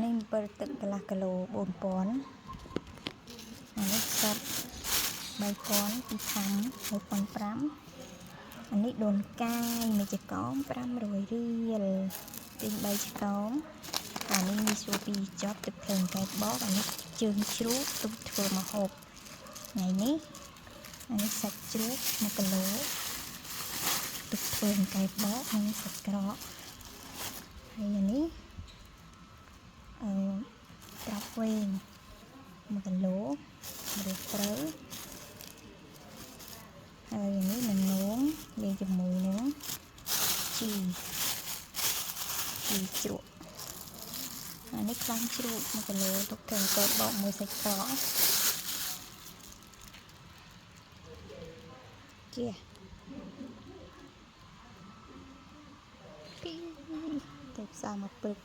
នេះ7 ទឹកកន្លះគីឡូ 4000 អានេះសាត់3000 ពីខាំ 1500 អានេះដូនកាយមួយចកោម500 រៀលទិញ3ចកោមអានេះមីស្រួពីចប់ទឹកភ្លើងកែបបកអានេះជើងជ្រូកទុកធ្វើម្ហូបថ្ងៃនេះអានេះសាច់ជ្រូក1គីឡូទុកធ្វើកែបបកនិងសាច់ក្រកហើយអានេះត្រាប់វែង1គីឡូម្រះត្រូវហើយនេះនំនងលាយជាមួយនឹងជីជ្រក់អានេះខ្លាញ់ជ្រូក1គីឡូទុកធ្វើកែបបកមួយសាច់ក្រកជាទៅផ្សារមកព្រឹក